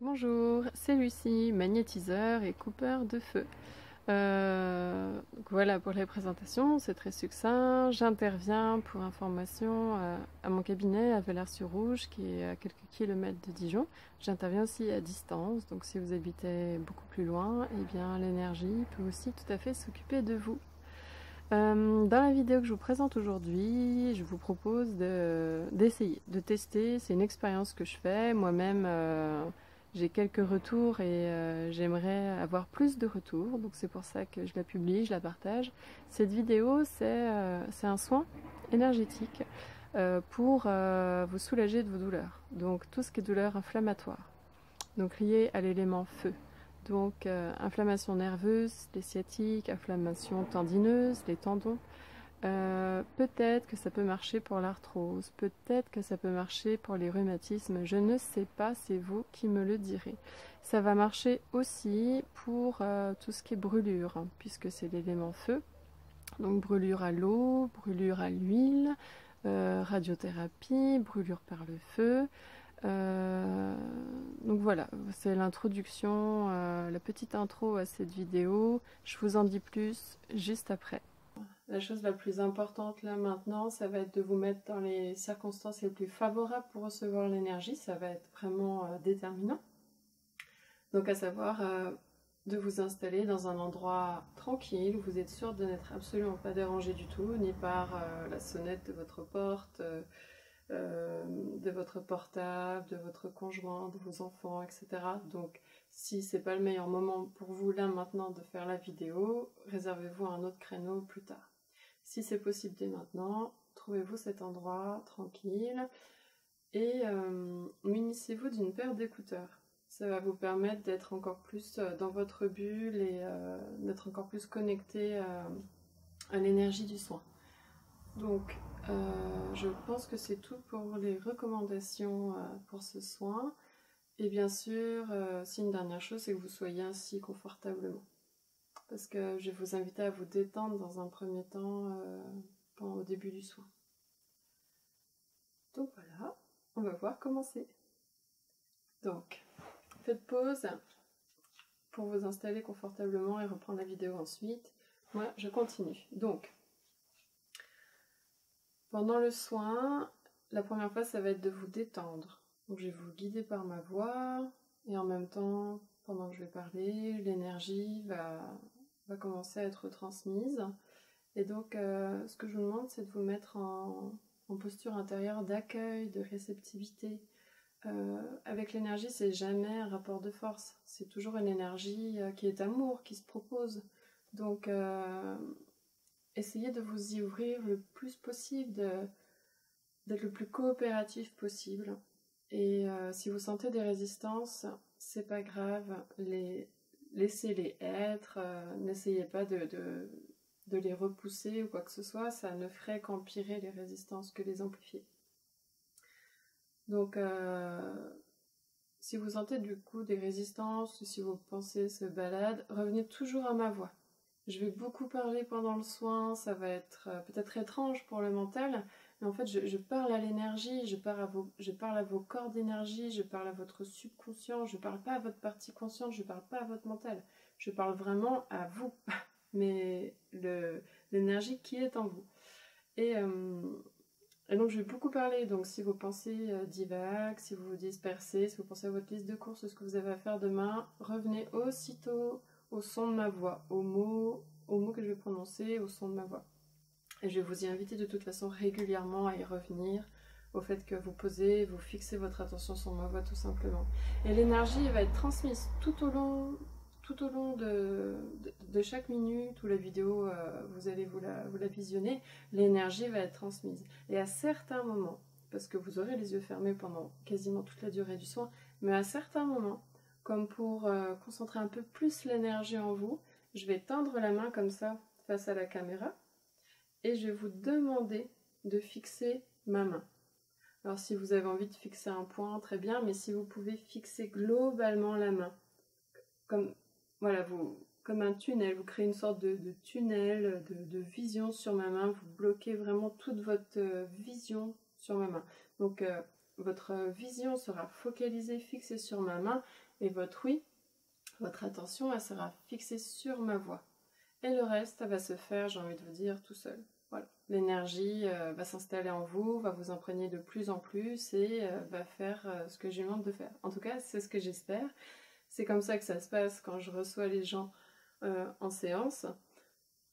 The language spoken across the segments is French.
Bonjour, c'est Lucie, magnétiseur et coupeur de feu. Donc voilà pour les présentations, c'est très succinct. J'interviens pour information à mon cabinet à Villars-sur-Rouge qui est à quelques kilomètres de Dijon. J'interviens aussi à distance, donc si vous habitez beaucoup plus loin, eh bien l'énergie peut aussi tout à fait s'occuper de vous. Dans la vidéo que je vous présente aujourd'hui, je vous propose d'essayer, de tester. C'est une expérience que je fais moi-même. J'ai quelques retours et j'aimerais avoir plus de retours, donc c'est pour ça que je la publie, je la partage. Cette vidéo, c'est un soin énergétique pour vous soulager de vos douleurs, donc tout ce qui est douleur inflammatoire, donc lié à l'élément feu. Donc inflammation nerveuse, les sciatiques, inflammation tendineuse, les tendons. Peut-être que ça peut marcher pour l'arthrose, peut-être que ça peut marcher pour les rhumatismes, je ne sais pas, c'est vous qui me le direz. Ça va marcher aussi pour tout ce qui est brûlure, hein, puisque c'est l'élément feu. Donc brûlure à l'eau, brûlure à l'huile, radiothérapie, brûlure par le feu. Donc voilà, c'est l'introduction, la petite intro à cette vidéo. Je vous en dis plus juste après. La chose la plus importante là maintenant, ça va être de vous mettre dans les circonstances les plus favorables pour recevoir l'énergie. Ça va être vraiment déterminant. Donc à savoir de vous installer dans un endroit tranquille où vous êtes sûr de n'être absolument pas dérangé du tout, ni par la sonnette de votre porte, de votre portable, de votre conjoint, de vos enfants, etc. Donc si c'est pas le meilleur moment pour vous là maintenant de faire la vidéo, réservez-vous un autre créneau plus tard. Si c'est possible dès maintenant, trouvez-vous cet endroit tranquille et munissez-vous d'une paire d'écouteurs. Ça va vous permettre d'être encore plus dans votre bulle et d'être encore plus connecté à l'énergie du soin. Donc, je pense que c'est tout pour les recommandations pour ce soin. Et bien sûr, si une dernière chose, c'est que vous soyez assis confortablement. Parce que je vais vous inviter à vous détendre dans un premier temps au début du soin. Donc voilà, on va voir comment c'est. Donc, faites pause pour vous installer confortablement et reprendre la vidéo ensuite. Moi, je continue. Donc, pendant le soin, la première fois, ça va être de vous détendre. Donc, je vais vous guider par ma voix et en même temps, pendant que je vais parler, l'énergie va commencer à être transmise. Et donc, ce que je vous demande, c'est de vous mettre en posture intérieure d'accueil, de réceptivité. Avec l'énergie, c'est jamais un rapport de force. C'est toujours une énergie qui est amour, qui se propose. Donc, essayez de vous y ouvrir le plus possible, d'être le plus coopératif possible. Et si vous sentez des résistances, c'est pas grave, laissez-les être, n'essayez pas de les repousser ou quoi que ce soit, ça ne ferait qu'empirer les résistances que les amplifier. Donc, si vous sentez du coup des résistances ou si vos pensées se baladent, revenez toujours à ma voix. Je vais beaucoup parler pendant le soin, ça va être peut-être étrange pour le mental, mais en fait je parle à l'énergie, je parle à vos corps d'énergie, je parle à votre subconscient, je parle pas à votre partie consciente, je parle pas à votre mental, je parle vraiment à vous, mais l'énergie qui est en vous. Et donc je vais beaucoup parler, donc si vos pensées divaguent, si vous vous dispersez, si vous pensez à votre liste de courses, ce que vous avez à faire demain, revenez aussitôt au son de ma voix, aux mots que je vais prononcer, au son de ma voix. Et je vais vous y inviter de toute façon régulièrement à y revenir, au fait que vous posez, vous fixez votre attention sur ma voix tout simplement. Et l'énergie va être transmise tout au long de chaque minute où la vidéo, vous allez vous la visionner, l'énergie va être transmise. Et à certains moments, parce que vous aurez les yeux fermés pendant quasiment toute la durée du soin, mais à certains moments, comme pour concentrer un peu plus l'énergie en vous, je vais tendre la main comme ça face à la caméra et je vais vous demander de fixer ma main. Alors si vous avez envie de fixer un point, très bien, mais si vous pouvez fixer globalement la main, comme, voilà, comme un tunnel, vous créez une sorte de tunnel, de vision sur ma main, vous bloquez vraiment toute votre vision sur ma main. Donc votre vision sera focalisée, fixée sur ma main, Et votre oui, votre attention, elle sera fixée sur ma voix. Et le reste, ça va se faire, j'ai envie de vous dire, tout seul. Voilà. L'énergie va s'installer en vous, va vous imprégner de plus en plus et va faire ce que je lui demande de faire. En tout cas, c'est ce que j'espère. C'est comme ça que ça se passe quand je reçois les gens en séance.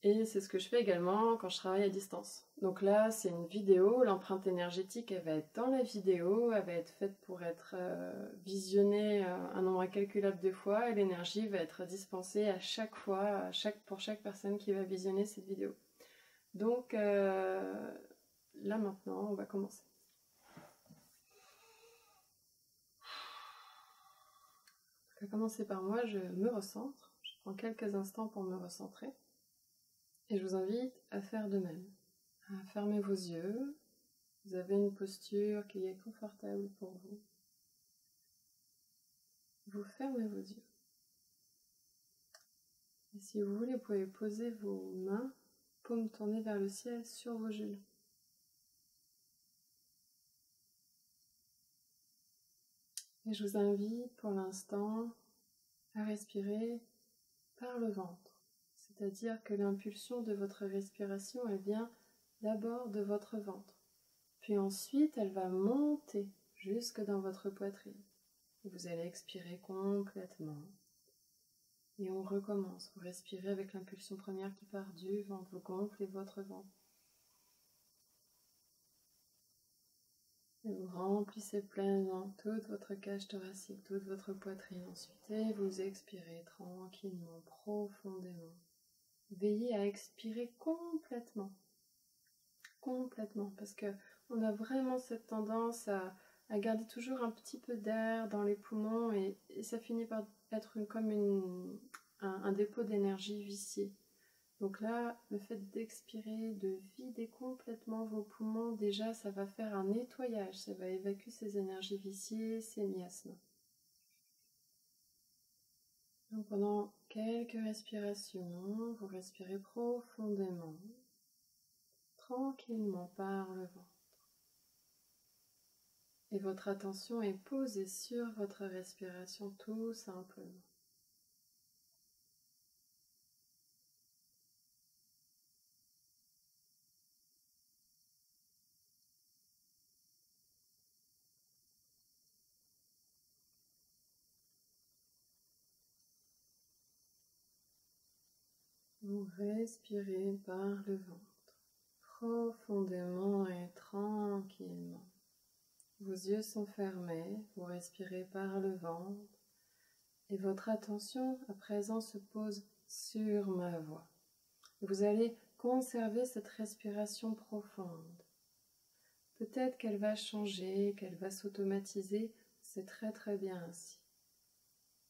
Et c'est ce que je fais également quand je travaille à distance. Donc là, c'est une vidéo, l'empreinte énergétique, elle va être dans la vidéo, elle va être faite pour être visionnée un nombre incalculable de fois, et l'énergie va être dispensée à chaque fois, pour chaque personne qui va visionner cette vidéo. Donc là maintenant, on va commencer. On va commencer par moi, je me recentre, je prends quelques instants pour me recentrer. Et je vous invite à faire de même, à fermer vos yeux. Vous avez une posture qui est confortable pour vous. Vous fermez vos yeux. Et si vous voulez, vous pouvez poser vos mains, paumes tournées vers le ciel, sur vos genoux. Et je vous invite pour l'instant à respirer par le ventre. C'est-à-dire que l'impulsion de votre respiration, elle vient d'abord de votre ventre. Puis ensuite, elle va monter jusque dans votre poitrine. Et vous allez expirer complètement. Et on recommence. Vous respirez avec l'impulsion première qui part du ventre. Vous gonflez votre ventre. Et vous remplissez pleinement toute votre cage thoracique, toute votre poitrine ensuite. Et vous expirez tranquillement, profondément. Veillez à expirer complètement. Complètement. Parce que on a vraiment cette tendance à garder toujours un petit peu d'air dans les poumons et ça finit par être comme un dépôt d'énergie vicié. Donc là, le fait d'expirer, de vider complètement vos poumons, déjà ça va faire un nettoyage, ça va évacuer ces énergies viciées, ces miasmes. Donc pendant quelques respirations, vous respirez profondément, tranquillement par le ventre. Et votre attention est posée sur votre respiration tout simplement. Vous respirez par le ventre, profondément et tranquillement. Vos yeux sont fermés, vous respirez par le ventre et votre attention à présent se pose sur ma voix. Vous allez conserver cette respiration profonde. Peut-être qu'elle va changer, qu'elle va s'automatiser, c'est très très bien ainsi.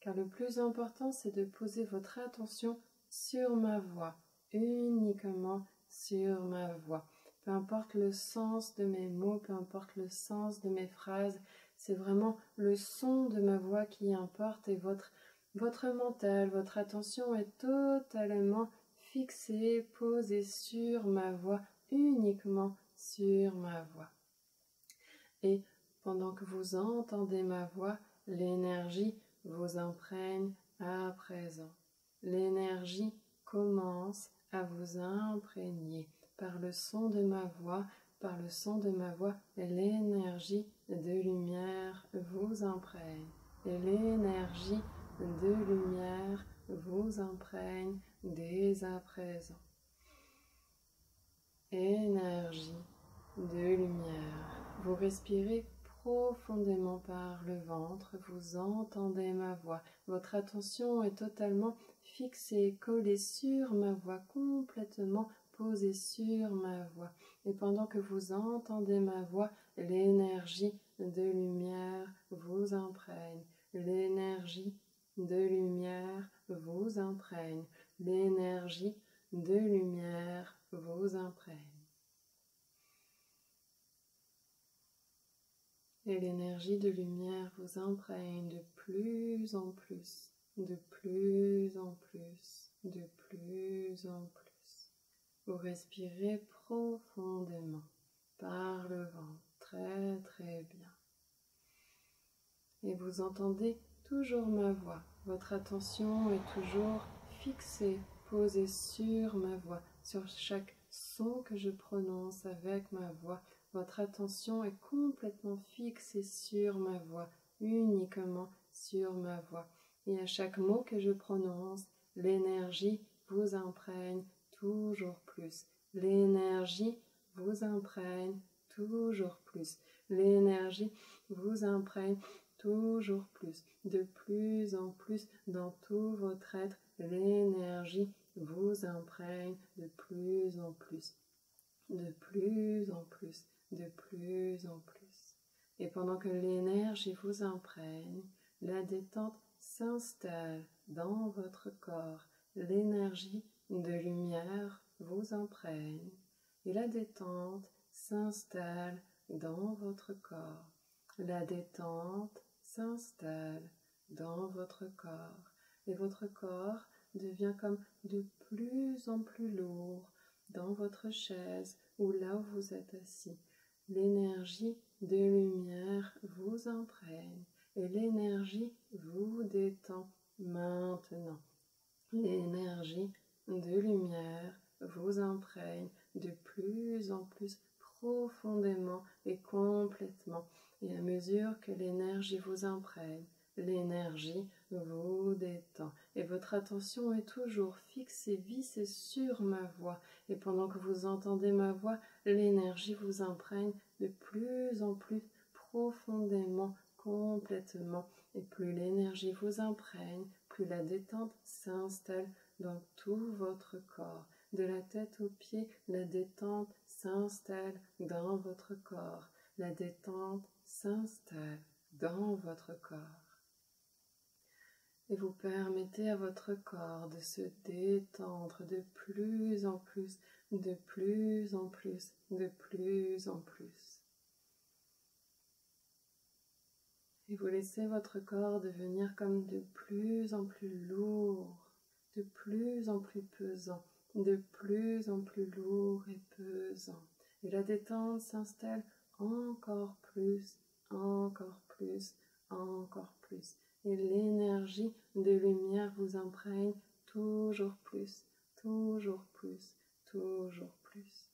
Car le plus important, c'est de poser votre attention sur ma voix, uniquement sur ma voix. Peu importe le sens de mes mots, peu importe le sens de mes phrases, c'est vraiment le son de ma voix qui importe et votre mental, votre attention est totalement fixée, posée sur ma voix, uniquement sur ma voix. Et pendant que vous entendez ma voix, l'énergie vous imprègne à présent. L'énergie commence à vous imprégner par le son de ma voix, l'énergie de lumière vous imprègne. Et l'énergie de lumière vous imprègne dès à présent. Énergie de lumière. Vous respirez profondément par le ventre, vous entendez ma voix. Votre attention est totalement fixée, collée sur ma voix, complètement posée sur ma voix. Et pendant que vous entendez ma voix, l'énergie de lumière vous imprègne. L'énergie de lumière vous imprègne. L'énergie de lumière vous imprègne. Et l'énergie de lumière vous imprègne de plus en plus, de plus en plus, de plus en plus. Vous respirez profondément par le ventre, très très bien. Et vous entendez toujours ma voix. Votre attention est toujours fixée, posée sur ma voix, sur chaque son que je prononce avec ma voix. Votre attention est complètement fixée sur ma voix, uniquement sur ma voix. Et à chaque mot que je prononce, l'énergie vous imprègne toujours plus. L'énergie vous imprègne toujours plus. L'énergie vous imprègne toujours plus. De plus en plus dans tout votre être, l'énergie vous imprègne de plus en plus. De plus en plus. De plus en plus. Et pendant que l'énergie vous imprègne, la détente s'installe dans votre corps. L'énergie de lumière vous imprègne et la détente s'installe dans votre corps. La détente s'installe dans votre corps et votre corps devient comme de plus en plus lourd dans votre chaise ou là où vous êtes assis. L'énergie de lumière vous imprègne et l'énergie vous détend maintenant. L'énergie de lumière vous imprègne de plus en plus profondément et complètement. Et à mesure que l'énergie vous imprègne, l'énergie vous détend. Et votre attention est toujours fixée, vissée sur ma voix. Et pendant que vous entendez ma voix, l'énergie vous imprègne de plus en plus profondément, complètement. Et plus l'énergie vous imprègne, plus la détente s'installe dans tout votre corps. De la tête aux pieds, la détente s'installe dans votre corps. La détente s'installe dans votre corps. Et vous permettez à votre corps de se détendre de plus en plus, de plus en plus, de plus en plus. Et vous laissez votre corps devenir comme de plus en plus lourd, de plus en plus pesant, de plus en plus lourd et pesant. Et la détente s'installe encore plus, encore plus, encore plus. Et l'énergie de lumière vous imprègne toujours plus, toujours plus, toujours plus.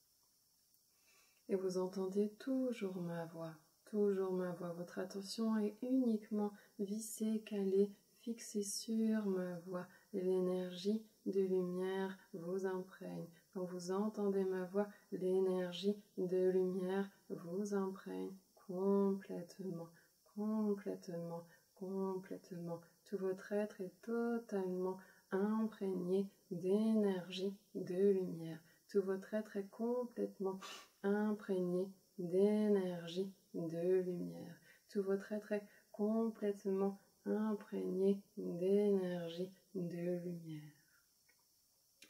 Et vous entendez toujours ma voix. Toujours ma voix, votre attention est uniquement vissée, calée, fixée sur ma voix. Et l'énergie de lumière vous imprègne. Quand vous entendez ma voix, l'énergie de lumière vous imprègne complètement, complètement, complètement. Tout votre être est totalement imprégné d'énergie de lumière. Tout votre être est complètement imprégné d'énergie de lumière. Tout votre être est complètement imprégné d'énergie de lumière.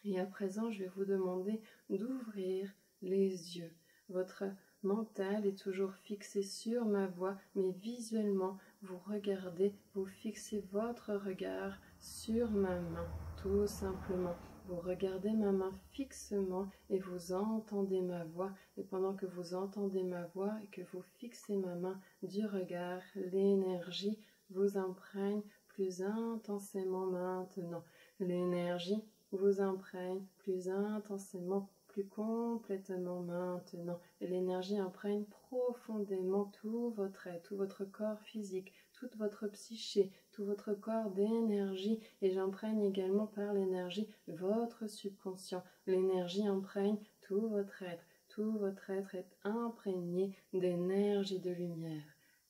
Et à présent, je vais vous demander d'ouvrir les yeux. Votre mental est toujours fixé sur ma voix, mais visuellement, vous regardez, vous fixez votre regard sur ma main, tout simplement. Vous regardez ma main fixement et vous entendez ma voix. Et pendant que vous entendez ma voix et que vous fixez ma main du regard, l'énergie vous imprègne plus intensément maintenant. L'énergie vous imprègne plus intensément, plus complètement maintenant. Et l'énergie imprègne profondément tout votre être, tout votre corps physique, toute votre psyché, tout votre corps d'énergie. Et j'imprègne également par l'énergie votre subconscient. L'énergie imprègne tout votre être. Tout votre être est imprégné d'énergie de lumière.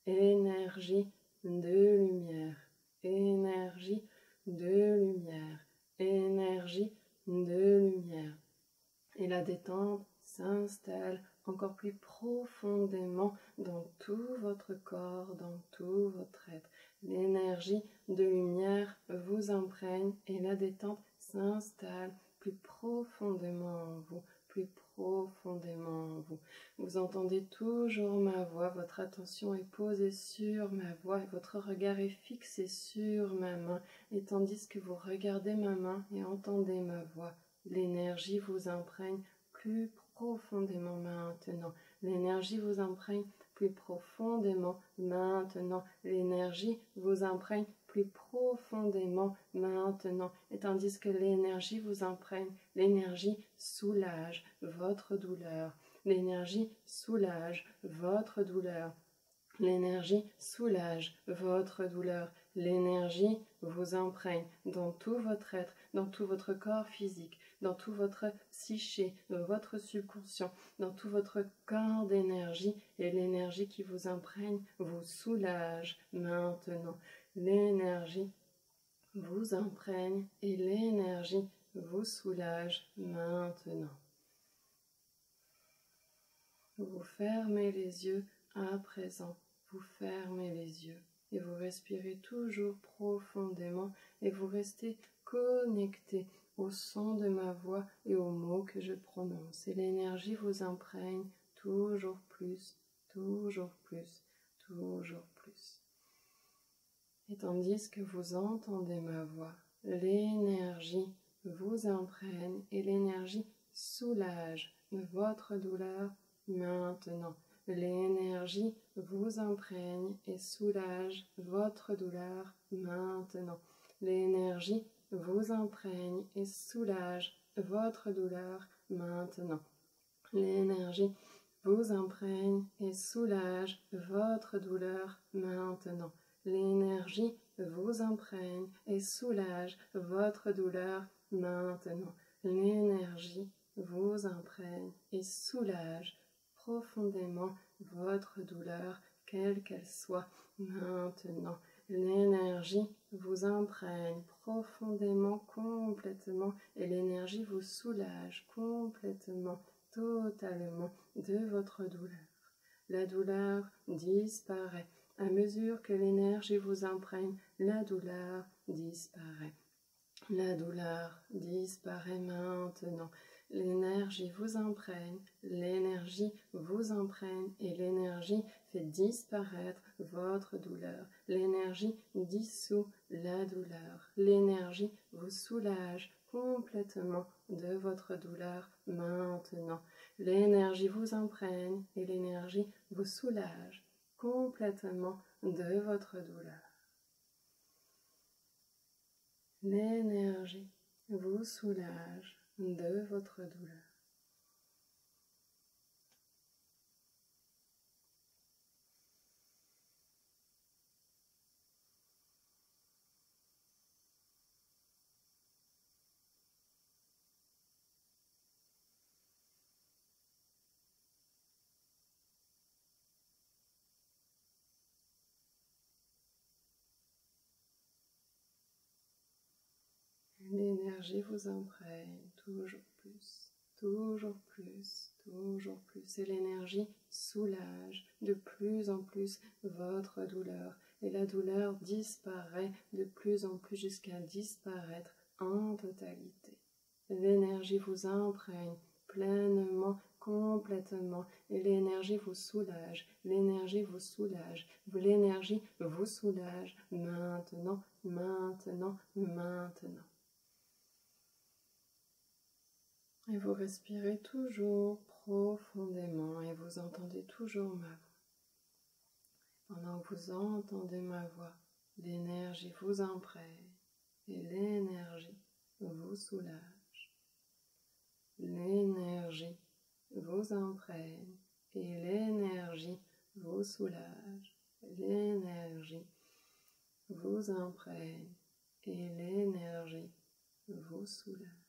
Énergie de lumière. Énergie de lumière. Énergie de lumière. Et la détente s'installe encore plus profondément dans tout votre corps, dans tout votre être. L'énergie de lumière vous imprègne et la détente s'installe plus profondément en vous, plus profondément en vous. Vous entendez toujours ma voix, votre attention est posée sur ma voix et votre regard est fixé sur ma main. Et tandis que vous regardez ma main et entendez ma voix, l'énergie vous imprègne plus profondément maintenant. L'énergie vous imprègne plus profondément maintenant. L'énergie vous imprègne plus profondément maintenant. Et tandis que l'énergie vous imprègne, l'énergie soulage votre douleur. L'énergie soulage votre douleur. L'énergie soulage votre douleur. L'énergie vous imprègne dans tout votre être, dans tout votre corps physique, dans tout votre psyché, dans votre subconscient, dans tout votre corps d'énergie. Et l'énergie qui vous imprègne vous soulage maintenant. L'énergie vous imprègne et l'énergie vous soulage maintenant. Vous fermez les yeux à présent. Vous fermez les yeux et vous respirez toujours profondément et vous restez connecté au son de ma voix et aux mots que je prononce. Et l'énergie vous imprègne toujours plus, toujours plus, toujours plus. Et tandis que vous entendez ma voix, l'énergie vous imprègne et l'énergie soulage votre douleur maintenant. L'énergie vous imprègne et soulage votre douleur maintenant. L'énergie vous imprègne et soulage votre douleur maintenant. L'énergie vous imprègne et soulage votre douleur maintenant. L'énergie vous imprègne et soulage votre douleur maintenant. L'énergie vous imprègne et soulage profondément votre douleur, quelle qu'elle soit, maintenant. L'énergie vous imprègne profondément, complètement, et l'énergie vous soulage complètement, totalement de votre douleur. La douleur disparaît. À mesure que l'énergie vous imprègne, la douleur disparaît. La douleur disparaît maintenant. L'énergie vous imprègne et l'énergie fait disparaître votre douleur. L'énergie dissout la douleur. L'énergie vous soulage complètement de votre douleur maintenant. L'énergie vous imprègne et l'énergie vous soulage complètement de votre douleur. L'énergie vous soulage de votre douleur. L'énergie vous imprègne toujours plus, toujours plus, toujours plus. Et l'énergie soulage de plus en plus votre douleur. Et la douleur disparaît de plus en plus jusqu'à disparaître en totalité. L'énergie vous imprègne pleinement, complètement. Et l'énergie vous soulage. L'énergie vous soulage. L'énergie vous soulage maintenant, maintenant, maintenant. Et vous respirez toujours profondément et vous entendez toujours ma voix. Pendant que vous entendez ma voix, l'énergie vous imprègne et l'énergie vous soulage. L'énergie vous imprègne et l'énergie vous soulage. L'énergie vous imprègne et l'énergie vous soulage.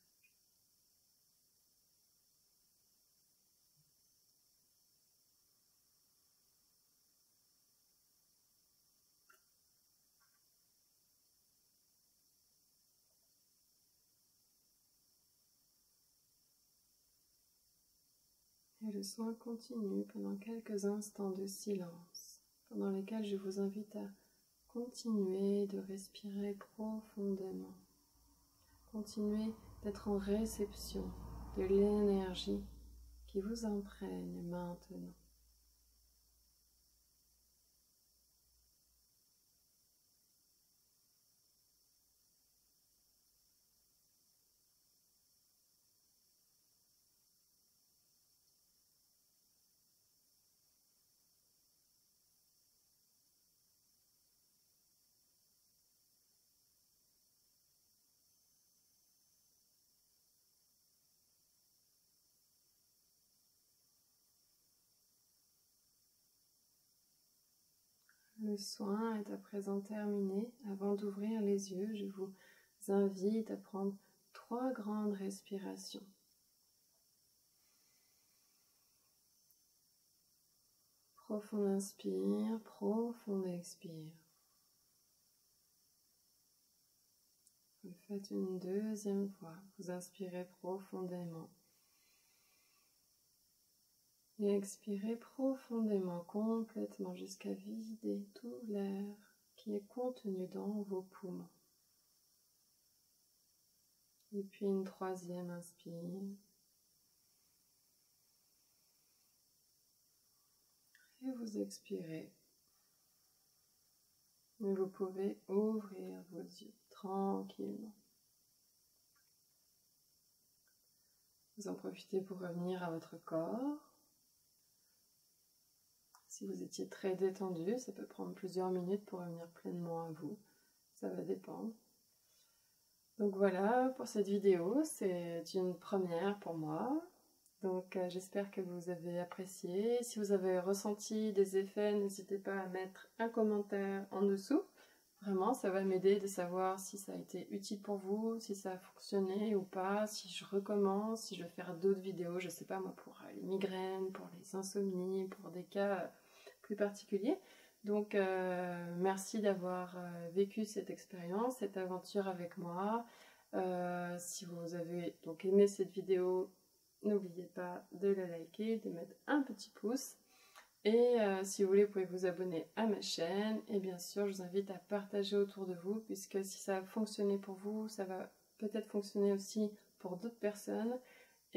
Et le soin continue pendant quelques instants de silence, pendant lesquels je vous invite à continuer de respirer profondément. Continuez d'être en réception de l'énergie qui vous imprègne maintenant. Le soin est à présent terminé. Avant d'ouvrir les yeux, je vous invite à prendre 3 grandes respirations. Profond inspire, profond expire. Vous le faites une deuxième fois. Vous inspirez profondément. Et expirez profondément, complètement, jusqu'à vider tout l'air qui est contenu dans vos poumons. Et puis une troisième inspire. Et vous expirez. Et vous pouvez ouvrir vos yeux tranquillement. Vous en profitez pour revenir à votre corps. Si vous étiez très détendu, ça peut prendre plusieurs minutes pour revenir pleinement à vous. Ça va dépendre. Donc voilà pour cette vidéo, c'est une première pour moi. Donc j'espère que vous avez apprécié. Si vous avez ressenti des effets, n'hésitez pas à mettre un commentaire en dessous. Vraiment, ça va m'aider de savoir si ça a été utile pour vous, si ça a fonctionné ou pas, si je recommence, si je vais faire d'autres vidéos, je sais pas moi, pour les migraines, pour les insomnies, pour des cas plus particuliers. Donc merci d'avoir vécu cette expérience, cette aventure avec moi. Si vous avez donc aimé cette vidéo, n'oubliez pas de la liker, de mettre un petit pouce. Et si vous voulez, vous pouvez vous abonner à ma chaîne. Et bien sûr, je vous invite à partager autour de vous, puisque si ça a fonctionné pour vous, ça va peut-être fonctionner aussi pour d'autres personnes.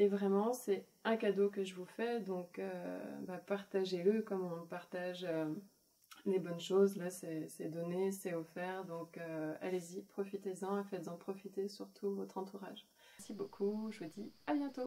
Et vraiment, c'est un cadeau que je vous fais, donc partagez-le comme on partage les bonnes choses. Là, c'est donné, c'est offert, donc allez-y, profitez-en et faites-en profiter surtout votre entourage. Merci beaucoup, je vous dis à bientôt.